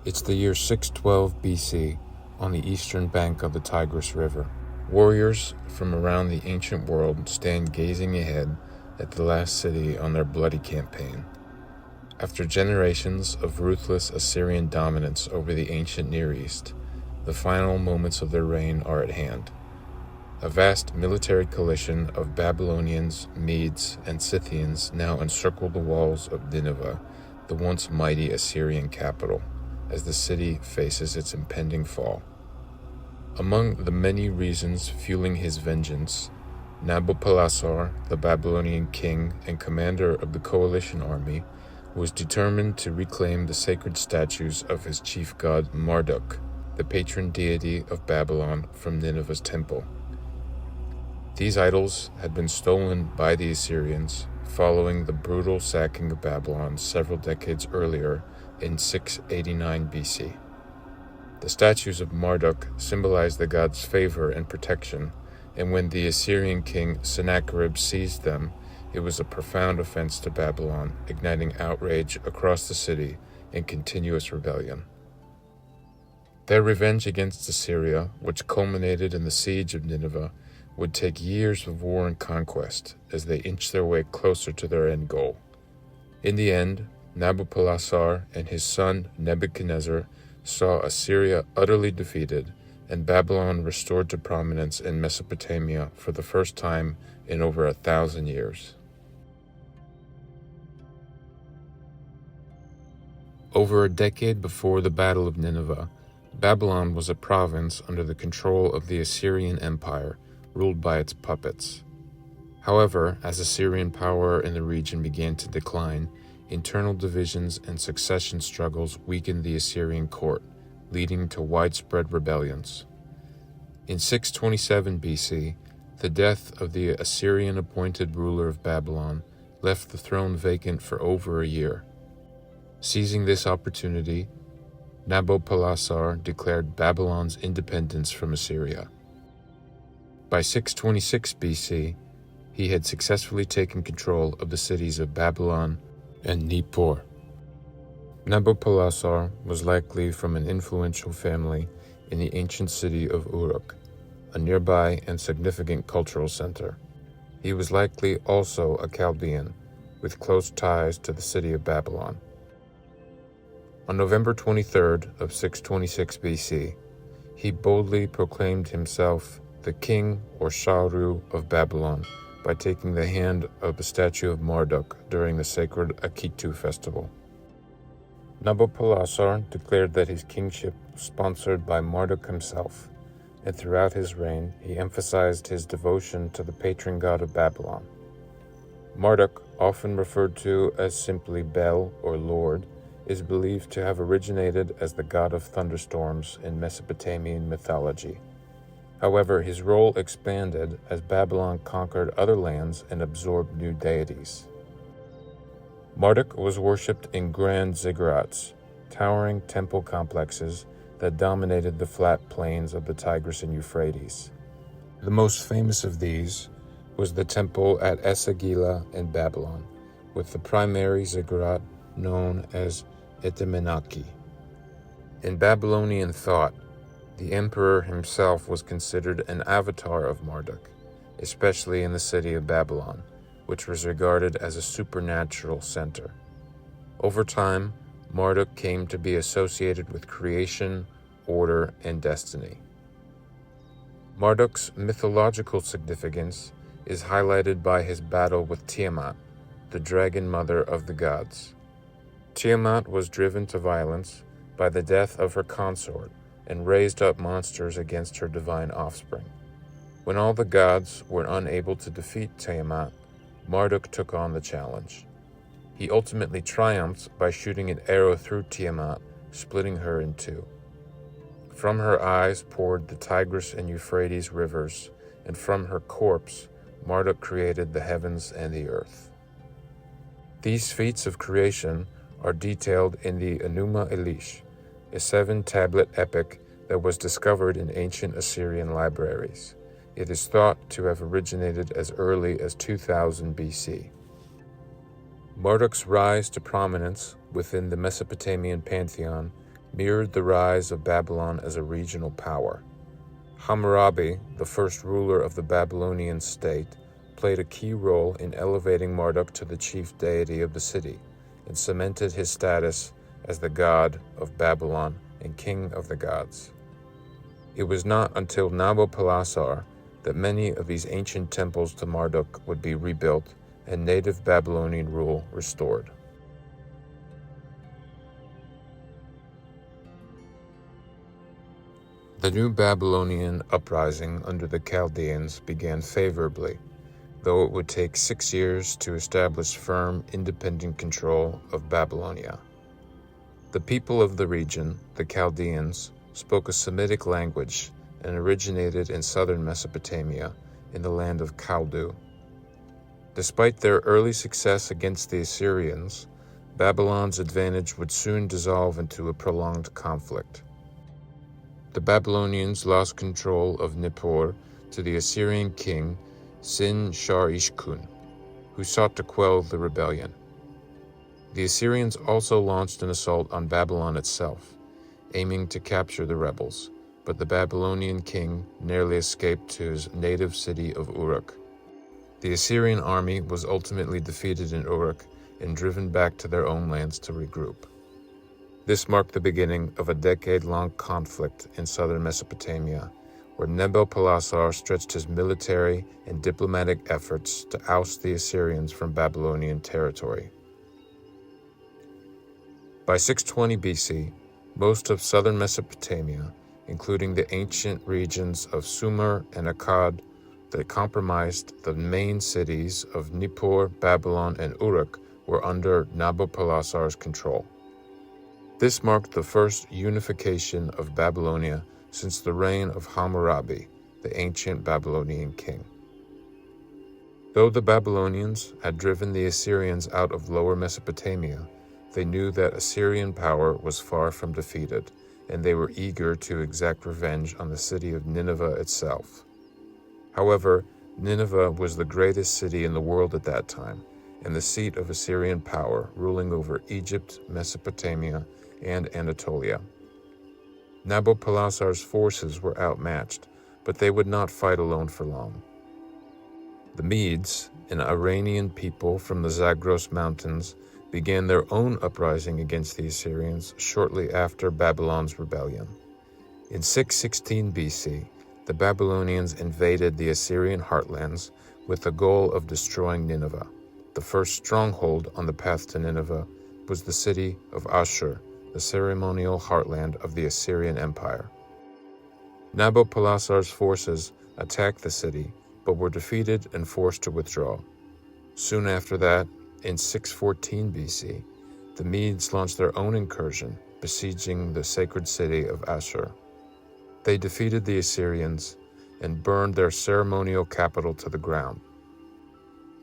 It's the year 612 BC on the eastern bank of the Tigris River. Warriors from around the ancient world stand gazing ahead at the last city on their bloody campaign. After generations of ruthless Assyrian dominance over the ancient Near East, the final moments of their reign are at hand. A vast military coalition of Babylonians, Medes, and Scythians now encircle the walls of Nineveh, the once mighty Assyrian capital, as the city faces its impending fall. Among the many reasons fueling his vengeance, Nabopolassar, the Babylonian king and commander of the coalition army, was determined to reclaim the sacred statues of his chief god Marduk, the patron deity of Babylon, from Nineveh's temple. These idols had been stolen by the Assyrians following the brutal sacking of Babylon several decades earlier in 689 BC. The statues of Marduk symbolize the god's favor and protection, and when the Assyrian king Sennacherib seized them, it was a profound offense to Babylon, igniting outrage across the city and continuous rebellion. Their revenge against Assyria, which culminated in the siege of Nineveh, would take years of war and conquest as they inched their way closer to their end goal. In the end, Nabopolassar and his son Nebuchadnezzar saw Assyria utterly defeated and Babylon restored to prominence in Mesopotamia for the first time in over 1,000 years. Over a decade before the Battle of Nineveh, Babylon was a province under the control of the Assyrian Empire, ruled by its puppets. However, as Assyrian power in the region began to decline, internal divisions and succession struggles weakened the Assyrian court, leading to widespread rebellions. In 627 BC, the death of the Assyrian-appointed ruler of Babylon left the throne vacant for over a year. Seizing this opportunity, Nabopolassar declared Babylon's independence from Assyria. By 626 BC, he had successfully taken control of the cities of Babylon and Nippur. Nabopolassar was likely from an influential family in the ancient city of Uruk, a nearby and significant cultural center. He was likely also a Chaldean, with close ties to the city of Babylon. On November 23rd of 626 BC, he boldly proclaimed himself the king or Sharu of Babylon by taking the hand of the statue of Marduk during the sacred Akitu festival. Nabopolassar declared that his kingship was sponsored by Marduk himself, and throughout his reign he emphasized his devotion to the patron god of Babylon. Marduk, often referred to as simply Bel or Lord, is believed to have originated as the god of thunderstorms in Mesopotamian mythology. However, his role expanded as Babylon conquered other lands and absorbed new deities. Marduk was worshipped in grand ziggurats, towering temple complexes that dominated the flat plains of the Tigris and Euphrates. The most famous of these was the temple at Esagila in Babylon, with the primary ziggurat known as Etemenaki. In Babylonian thought, the emperor himself was considered an avatar of Marduk, especially in the city of Babylon, which was regarded as a supernatural center. Over time, Marduk came to be associated with creation, order, and destiny. Marduk's mythological significance is highlighted by his battle with Tiamat, the dragon mother of the gods. Tiamat was driven to violence by the death of her consort and raised up monsters against her divine offspring. When all the gods were unable to defeat Tiamat, Marduk took on the challenge. He ultimately triumphed by shooting an arrow through Tiamat, splitting her in two. From her eyes poured the Tigris and Euphrates rivers, and from her corpse, Marduk created the heavens and the earth. These feats of creation are detailed in the Enuma Elish, a 7-tablet epic that was discovered in ancient Assyrian libraries. It is thought to have originated as early as 2000 BC. Marduk's rise to prominence within the Mesopotamian pantheon mirrored the rise of Babylon as a regional power. Hammurabi, the first ruler of the Babylonian state, played a key role in elevating Marduk to the chief deity of the city and cemented his status as the god of Babylon and king of the gods. It was not until Nabopolassar that many of these ancient temples to Marduk would be rebuilt and native Babylonian rule restored. The new Babylonian uprising under the Chaldeans began favorably, though it would take 6 years to establish firm, independent control of Babylonia. The people of the region, the Chaldeans, spoke a Semitic language and originated in southern Mesopotamia, in the land of Kaldu. Despite their early success against the Assyrians, Babylon's advantage would soon dissolve into a prolonged conflict. The Babylonians lost control of Nippur to the Assyrian king Sin-shar-ishkun, who sought to quell the rebellion. The Assyrians also launched an assault on Babylon itself, aiming to capture the rebels, but the Babylonian king narrowly escaped to his native city of Uruk. The Assyrian army was ultimately defeated in Uruk and driven back to their own lands to regroup. This marked the beginning of a decade-long conflict in southern Mesopotamia, where Nabopolassar stretched his military and diplomatic efforts to oust the Assyrians from Babylonian territory. By 620 BC, most of southern Mesopotamia, including the ancient regions of Sumer and Akkad that comprised the main cities of Nippur, Babylon, and Uruk, were under Nabopolassar's control. This marked the first unification of Babylonia since the reign of Hammurabi, the ancient Babylonian king. Though the Babylonians had driven the Assyrians out of lower Mesopotamia, they knew that Assyrian power was far from defeated, and they were eager to exact revenge on the city of Nineveh itself. However, Nineveh was the greatest city in the world at that time, and the seat of Assyrian power, ruling over Egypt, Mesopotamia, and Anatolia. Nabopolassar's forces were outmatched, but they would not fight alone for long. The Medes, an Iranian people from the Zagros Mountains, began their own uprising against the Assyrians shortly after Babylon's rebellion. In 616 BC, the Babylonians invaded the Assyrian heartlands with the goal of destroying Nineveh. The first stronghold on the path to Nineveh was the city of Ashur, the ceremonial heartland of the Assyrian Empire. Nabopolassar's forces attacked the city, but were defeated and forced to withdraw. Soon after that, in 614 BC, the Medes launched their own incursion, besieging the sacred city of Ashur. They defeated the Assyrians and burned their ceremonial capital to the ground.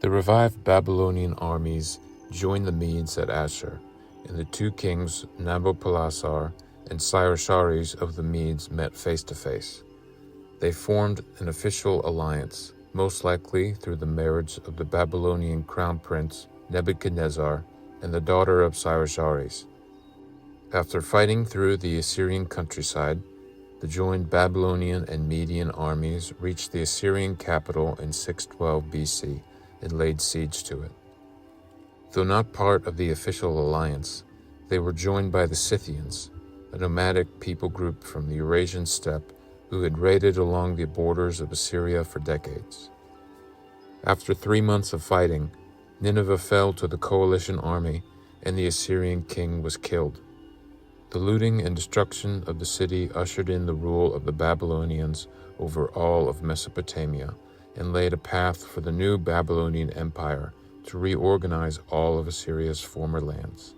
The revived Babylonian armies joined the Medes at Ashur, and the two kings, Nabopolassar and Sarsharis of the Medes, met face to face. They formed an official alliance, most likely through the marriage of the Babylonian crown prince Nebuchadnezzar and the daughter of Sarsharis. After fighting through the Assyrian countryside, the joined Babylonian and Median armies reached the Assyrian capital in 612 BC and laid siege to it. Though not part of the official alliance, they were joined by the Scythians, a nomadic people group from the Eurasian steppe who had raided along the borders of Assyria for decades. After 3 months of fighting, Nineveh fell to the coalition army and the Assyrian king was killed. The looting and destruction of the city ushered in the rule of the Babylonians over all of Mesopotamia and laid a path for the new Babylonian Empire to reorganize all of Assyria's former lands.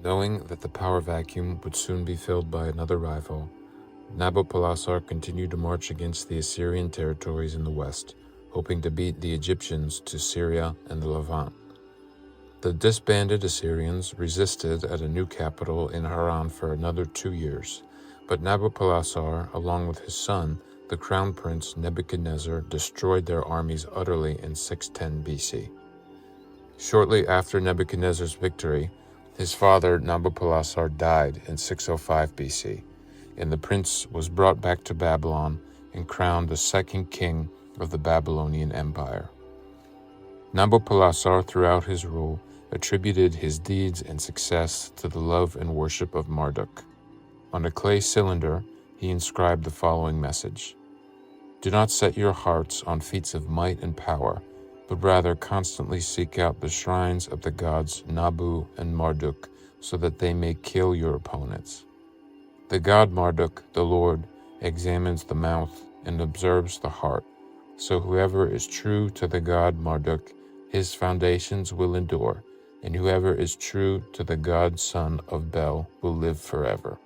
Knowing that the power vacuum would soon be filled by another rival, Nabopolassar continued to march against the Assyrian territories in the west, hoping to beat the Egyptians to Syria and the Levant. The disbanded Assyrians resisted at a new capital in Haran for another 2 years, but Nabopolassar, along with his son, the crown prince Nebuchadnezzar, destroyed their armies utterly in 610 BC. Shortly after Nebuchadnezzar's victory, His father Nabopolassar died in 605 BC, and the prince was brought back to Babylon and crowned the second king of the Babylonian Empire. Nabopolassar, throughout his rule, attributed his deeds and success to the love and worship of Marduk. On a clay cylinder, he inscribed the following message: "Do not set your hearts on feats of might and power, but rather constantly seek out the shrines of the gods Nabu and Marduk, so that they may kill your opponents. The god Marduk, the Lord, examines the mouth and observes the heart. So whoever is true to the god Marduk, his foundations will endure, and whoever is true to the god son of Bel will live forever."